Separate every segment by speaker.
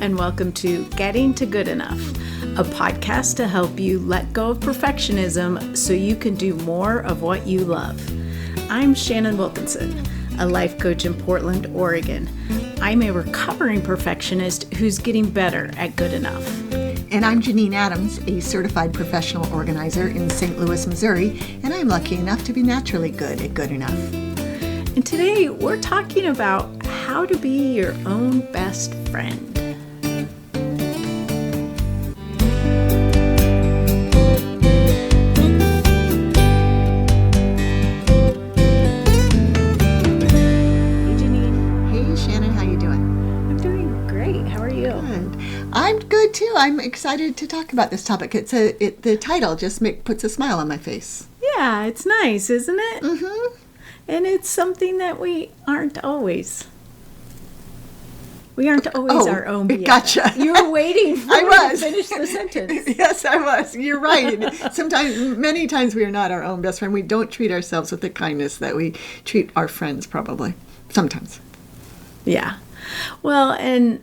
Speaker 1: and welcome to Getting to Good Enough, a podcast to help you let go of perfectionism so you can do more of what you love. I'm Shannon Wilkinson, a life coach in Portland, Oregon. I'm a recovering perfectionist who's getting better at good enough.
Speaker 2: And I'm Janine Adams, a certified professional organizer in St. Louis, Missouri, and I'm lucky enough to be naturally good at good enough.
Speaker 1: And today we're talking about how to be your own best friend.
Speaker 2: I'm good too. I'm excited to talk about this topic. The title just puts a smile on my face.
Speaker 1: Yeah, it's nice, isn't it?
Speaker 2: Mm-hmm.
Speaker 1: And it's something that we aren't always. We aren't always our own BFF.
Speaker 2: Gotcha.
Speaker 1: You were waiting for me to finish the sentence.
Speaker 2: Yes, I was. You're right. Many times we are not our own best friend. We don't treat ourselves with the kindness that we treat our friends, probably. Sometimes.
Speaker 1: Yeah. Well, and,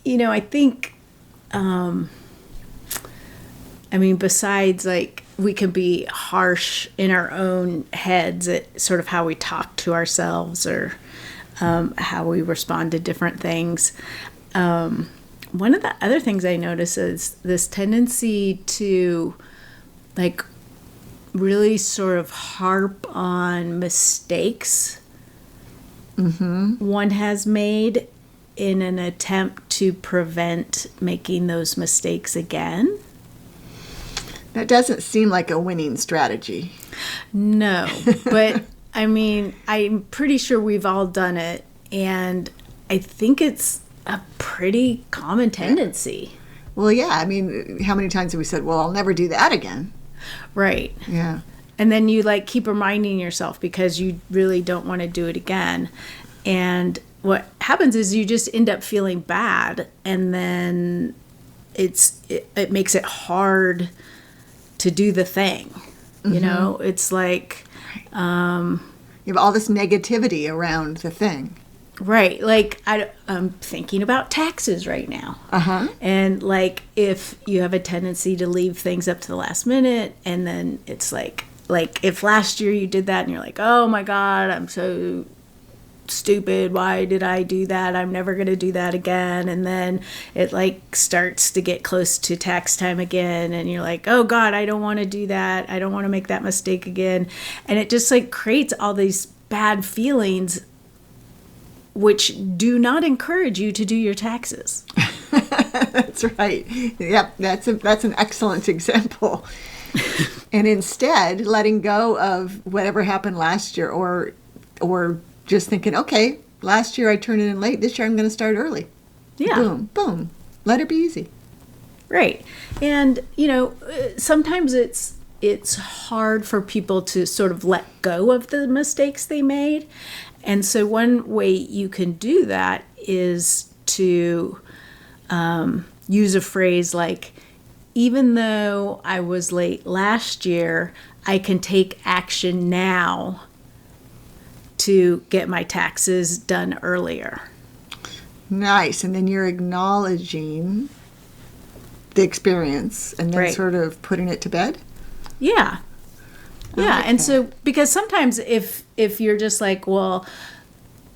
Speaker 1: I think, besides, we can be harsh in our own heads at sort of how we talk to ourselves or how we respond to different things. One of the other things I notice is this tendency to, really sort of harp on mistakes one has made in an attempt to prevent making those mistakes again.
Speaker 2: That doesn't seem like a winning strategy.
Speaker 1: No, but I'm pretty sure we've all done it, and I think it's a pretty common tendency.
Speaker 2: Well, yeah, how many times have we said, well, I'll never do that again?
Speaker 1: Right.
Speaker 2: Yeah.
Speaker 1: And then you keep reminding yourself because you really don't want to do it again. And what happens is you just end up feeling bad, and then it makes it hard to do the thing. Mm-hmm. It's like
Speaker 2: you have all this negativity around the thing.
Speaker 1: Right. I'm thinking about taxes right now.
Speaker 2: Uh-huh.
Speaker 1: And if you have a tendency to leave things up to the last minute, and then it's like if last year you did that and you're like, oh my God, I'm so stupid, why did I do that, I'm never going to do that again, and then it starts to get close to tax time again, and you're like, oh God, I don't want to do that, I don't want to make that mistake again, and it just creates all these bad feelings which do not encourage you to do your taxes.
Speaker 2: That's right. Yep, that's an excellent example. And instead letting go of whatever happened last year, or just thinking, okay, last year I turned it in late. This year I'm going to start early.
Speaker 1: Yeah.
Speaker 2: Boom, boom. Let it be easy.
Speaker 1: Right. And, sometimes it's hard for people to sort of let go of the mistakes they made. And so one way you can do that is to use a phrase like, even though I was late last year, I can take action now to get my taxes done earlier.
Speaker 2: Nice. And then you're acknowledging the experience and then sort of putting it to bed?
Speaker 1: Yeah. Yeah. And so, because sometimes if you're just well,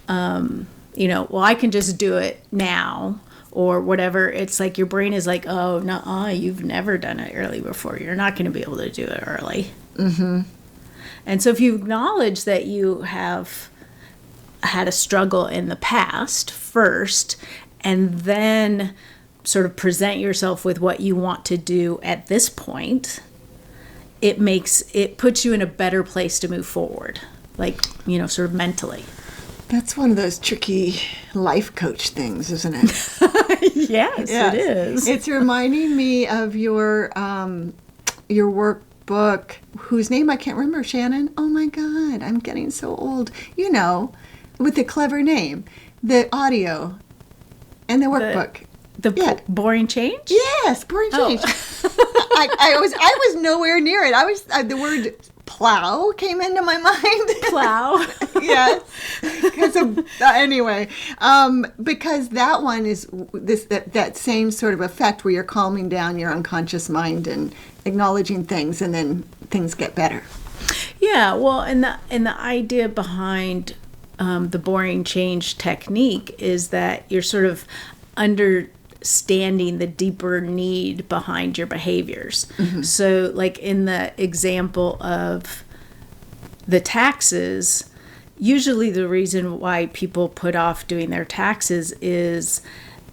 Speaker 1: I can just do it now or whatever, it's your brain is oh, no, you've never done it early before. You're not going to be able to do it early. Mm-hmm. And so if you acknowledge that you have had a struggle in the past first, and then sort of present yourself with what you want to do at this point, it puts you in a better place to move forward, sort of mentally.
Speaker 2: That's one of those tricky life coach things, isn't it?
Speaker 1: Yes, it is.
Speaker 2: It's reminding me of your workbook, whose name I can't remember, Shannon. Oh my God, I'm getting so old. With the clever name, the audio, and the workbook.
Speaker 1: The boring change?
Speaker 2: Yes, boring change. I was nowhere near it. I was the word plow came into my mind.
Speaker 1: Plow.
Speaker 2: Yes. Because that one is that same sort of effect where you're calming down your unconscious mind and acknowledging things, and then things get better.
Speaker 1: Yeah, well, and the idea behind the boring change technique is that you're sort of understanding the deeper need behind your behaviors. Mm-hmm. So, like in the example of the taxes, usually the reason why people put off doing their taxes is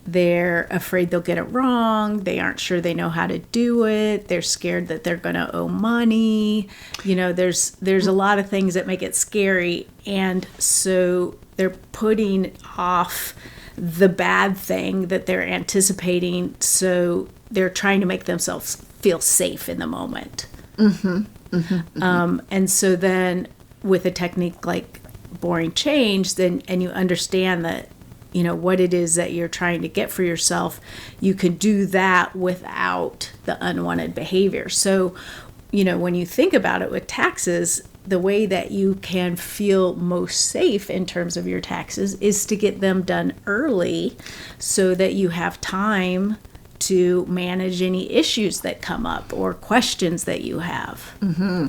Speaker 1: they're afraid they'll get it wrong. They aren't sure they know how to do it. They're scared that they're going to owe money. There's a lot of things that make it scary. And so they're putting off the bad thing that they're anticipating. So they're trying to make themselves feel safe in the moment. Mm-hmm. Mm-hmm. And so then with a technique like boring change, and you understand that, what it is that you're trying to get for yourself, you can do that without the unwanted behavior. So, when you think about it with taxes, the way that you can feel most safe in terms of your taxes is to get them done early so that you have time to manage any issues that come up or questions that you have. Mm-hmm.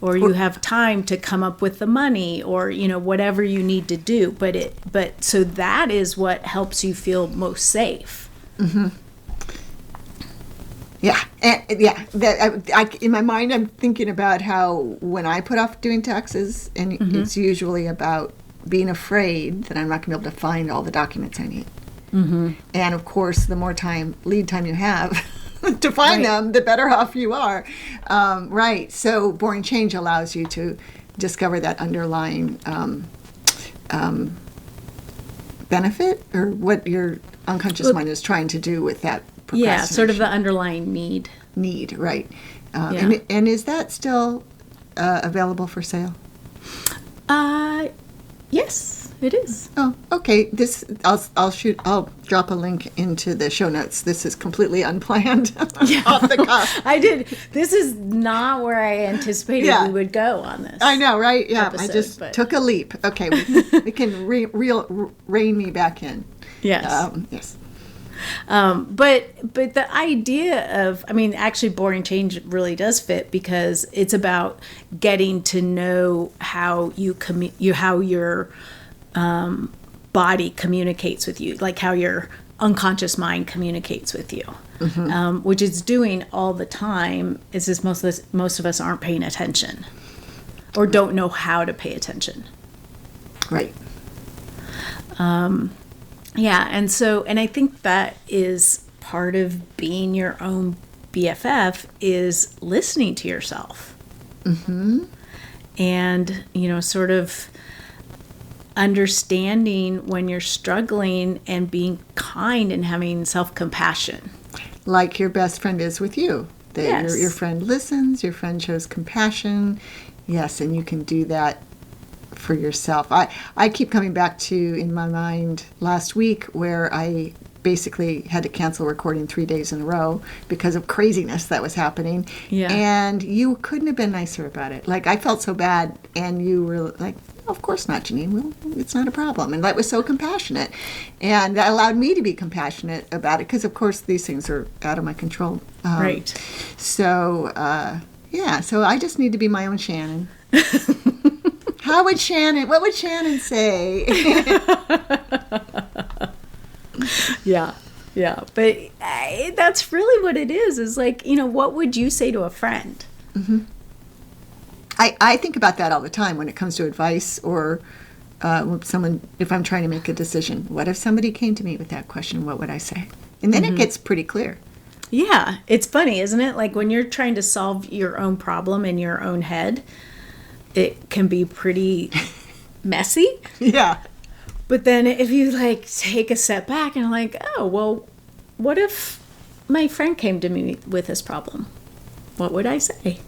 Speaker 1: Or you have time to come up with the money, or whatever you need to do. But so that is what helps you feel most safe. Mm-hmm.
Speaker 2: Yeah, in my mind, I'm thinking about how when I put off doing taxes, and mm-hmm. it's usually about being afraid that I'm not going to be able to find all the documents I need. Mm-hmm. And of course, the more lead time you have to find them, the better off you are. Right. So boring change allows you to discover that underlying benefit, or what your unconscious mind is trying to do with that procrastination.
Speaker 1: Yeah, sort of the underlying need.
Speaker 2: Need, right. And is that still available for sale?
Speaker 1: Yes, it is.
Speaker 2: Oh, okay. I'll drop a link into the show notes. This is completely unplanned. Off the cuff.
Speaker 1: I did. This is not where I anticipated we would go on this.
Speaker 2: I know, right? Yeah, I just took a leap. Okay, we can rein me back in.
Speaker 1: Yes.
Speaker 2: Yes.
Speaker 1: But the idea of, actually boring change really does fit, because it's about getting to know how how your body communicates with you, like how your unconscious mind communicates with you, mm-hmm. Which it's doing all the time. It's just most of us aren't paying attention, or don't know how to pay attention.
Speaker 2: Right.
Speaker 1: Yeah, and I think that is part of being your own BFF, is listening to yourself. Mm-hmm. And, sort of understanding when you're struggling, and being kind and having self-compassion. Like
Speaker 2: your best friend is with you.
Speaker 1: Yes.
Speaker 2: Your friend listens, your friend shows compassion. Yes, and you can do that for yourself. I keep coming back to, in my mind, last week, where I basically had to cancel recording 3 days in a row because of craziness that was happening.
Speaker 1: Yeah.
Speaker 2: And you couldn't have been nicer about it. Like, I felt so bad, and you were like, of course not, Janine. Well, it's not a problem. And that was so compassionate. And that allowed me to be compassionate about it, because, of course, these things are out of my control.
Speaker 1: Right.
Speaker 2: So, so I just need to be my own Shannon. What would Shannon say?
Speaker 1: Yeah. But that's really what it is like, what would you say to a friend?
Speaker 2: Mm-hmm. I think about that all the time when it comes to advice, or if I'm trying to make a decision. What if somebody came to me with that question? What would I say? And then mm-hmm. it gets pretty clear.
Speaker 1: Yeah. It's funny, isn't it? Like, when you're trying to solve your own problem in your own head, it can be pretty messy.
Speaker 2: Yeah.
Speaker 1: But then if you take a step back and oh, well, what if my friend came to me with this problem? What would I say?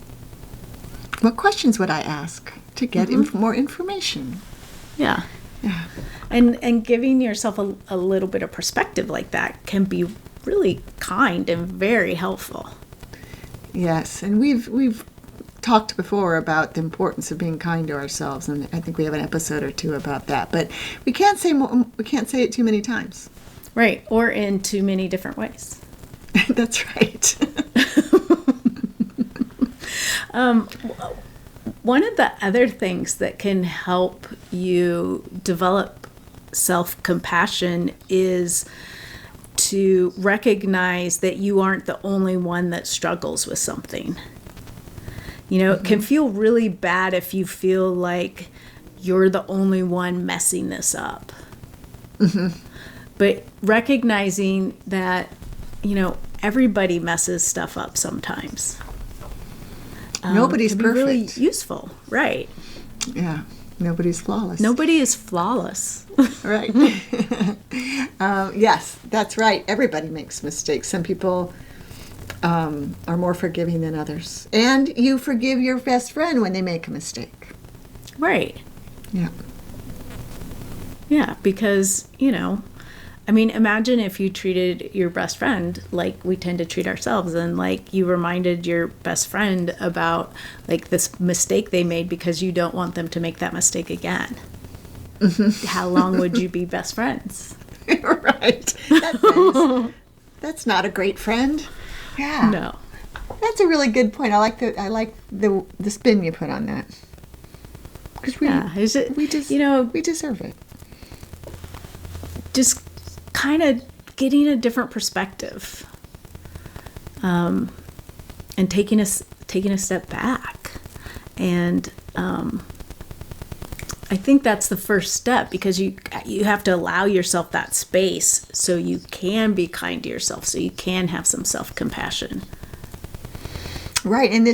Speaker 2: What questions would I ask to get mm-hmm. More information?
Speaker 1: Yeah.
Speaker 2: Yeah.
Speaker 1: And giving yourself a little bit of perspective like that can be really kind and very helpful.
Speaker 2: Yes, and we've talked before about the importance of being kind to ourselves, and I think we have an episode or two about that. But we can't say it too many times.
Speaker 1: Right, or in too many different ways.
Speaker 2: That's right.
Speaker 1: One of the other things that can help you develop self-compassion is to recognize that you aren't the only one that struggles with something. You know, it can feel really bad if you feel like you're the only one messing this up. But recognizing that, you know, everybody messes stuff up sometimes.
Speaker 2: Nobody's perfect.
Speaker 1: Really useful, right?
Speaker 2: Yeah, nobody's flawless.
Speaker 1: Nobody is flawless.
Speaker 2: Right. Yes, that's right. Everybody makes mistakes. Some people are more forgiving than others. And you forgive your best friend when they make a mistake.
Speaker 1: Right.
Speaker 2: Yeah.
Speaker 1: Yeah, because, you know, I mean, imagine if you treated your best friend like we tend to treat ourselves, and like you reminded your best friend about like this mistake they made because you don't want them to make that mistake again. How long would you be best friends?
Speaker 2: Right. That's not a great friend. Yeah.
Speaker 1: No.
Speaker 2: That's a really good point. I like the spin you put on that. Because we deserve it.
Speaker 1: Just kind of getting a different perspective, and taking a step back, and I think that's the first step, because you have to allow yourself that space so you can be kind to yourself, so you can have some self-compassion.
Speaker 2: Right, and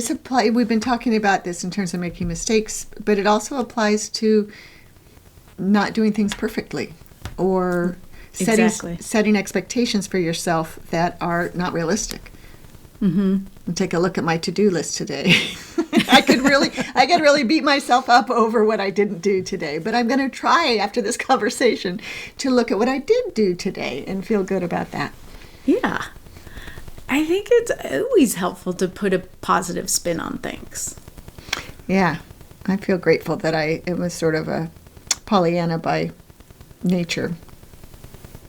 Speaker 2: we've been talking about this in terms of making mistakes, but it also applies to not doing things perfectly, or setting expectations for yourself that are not realistic. And take a look at my to-do list today. I could really beat myself up over what I didn't do today, but I'm going to try after this conversation to look at what I did do today and feel good about that.
Speaker 1: Yeah. I think it's always helpful to put a positive spin on things.
Speaker 2: Yeah. I feel grateful that it was sort of a Pollyanna by nature.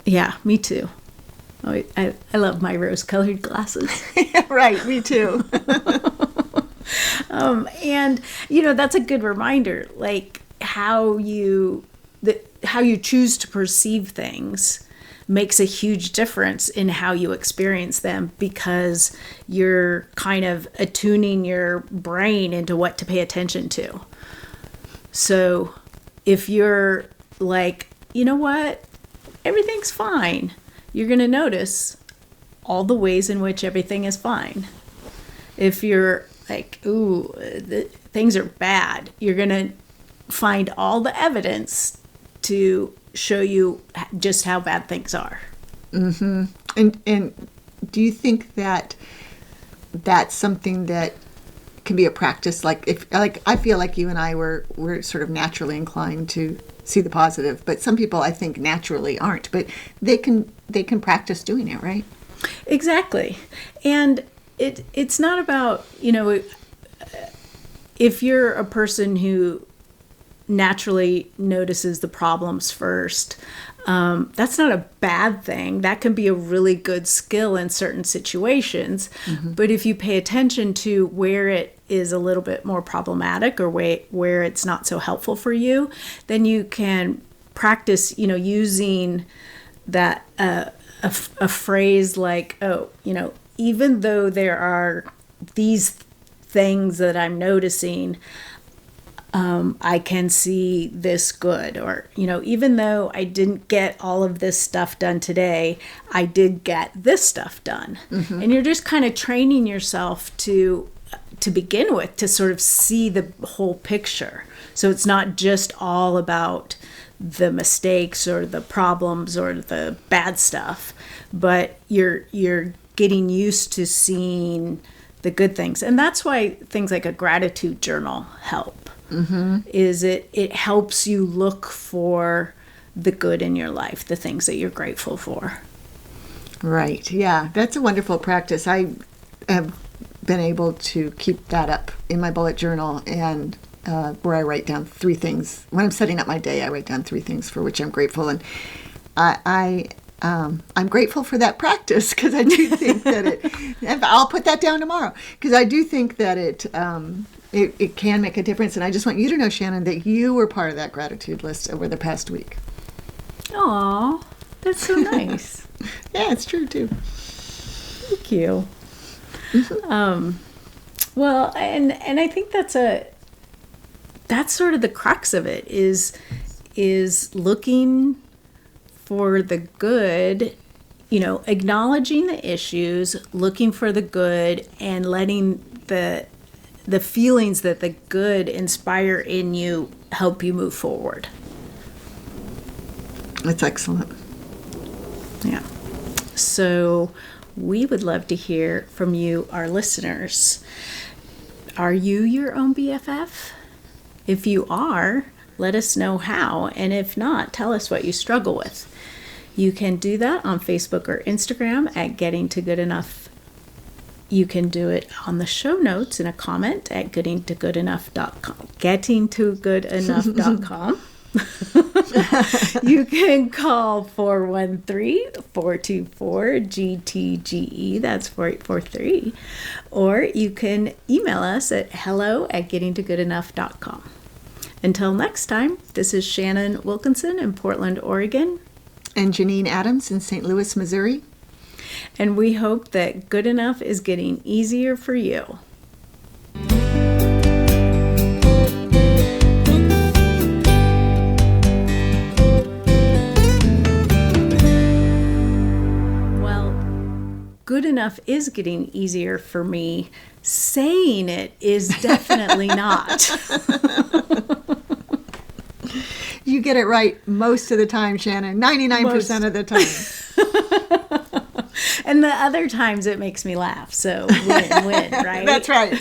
Speaker 1: Yeah, me too. Oh, I love my rose-colored glasses.
Speaker 2: Right, me too.
Speaker 1: And, you know, that's a good reminder, like how you choose to perceive things makes a huge difference in how you experience them, because you're kind of attuning your brain into what to pay attention to. So if you're like, you know what, everything's fine, you're going to notice all the ways in which everything is fine. If you're like, ooh, things are bad, you're going to find all the evidence to show you just how bad things are.
Speaker 2: And do you think that that's something that can be a practice? I feel like you and I we're sort of naturally inclined to see the positive, but some people I think naturally aren't, but they can practice doing it, right?
Speaker 1: Exactly. And it's not about, you know, if you're a person who naturally notices the problems first, that's not a bad thing. That can be a really good skill in certain situations. But if you pay attention to where it is a little bit more problematic, or where it's not so helpful for you, then you can practice, you know, using that a phrase like, oh, you know, even though there are these things that I'm noticing, I can see this good. Or, you know, even though I didn't get all of this stuff done today, I did get this stuff done. And you're just kind of training yourself to begin with, to sort of see the whole picture. So it's not just all about the mistakes or the problems or the bad stuff, but you're getting used to seeing the good things. And that's why things like a gratitude journal help. Is it helps you look for the good in your life, the things that you're grateful for.
Speaker 2: Right. Yeah, that's a wonderful practice. I have been able to keep that up in my bullet journal, and where I write down 3 things. When I'm setting up my day, I write down 3 things for which I'm grateful. And I'm grateful for that practice, because I do think that I'll put that down tomorrow, because I do think that it can make a difference. And I just want you to know, Shannon, that you were part of that gratitude list over the past week.
Speaker 1: Aw, that's so nice.
Speaker 2: Yeah, it's true too.
Speaker 1: Thank you. Well, and I think that's sort of the crux of it, is looking for the good, acknowledging the issues, looking for the good, and letting the feelings that the good inspire in you help you move forward.
Speaker 2: That's excellent.
Speaker 1: Yeah. So we would love to hear from you, our listeners. Are you your own BFF? If you are, let us know how. And if not, tell us what you struggle with. You can do that on Facebook or Instagram at Getting to Good Enough. You can do it on the show notes in a comment at gettingtogoodenough.com. Gettingtogoodenough.com. You can call 413-424-GTGE. That's 4843. Or you can email us at hello@gettingtogoodenough.com. Until next time, this is Shannon Wilkinson in Portland, Oregon.
Speaker 2: And Janine Adams in St. Louis, Missouri.
Speaker 1: And we hope that good enough is getting easier for you. Well, good enough is getting easier for me. Saying it is definitely not.
Speaker 2: You get it right most of the time, Shannon. 99% of the time.
Speaker 1: And the other times it makes me laugh. So win-win, right?
Speaker 2: That's right.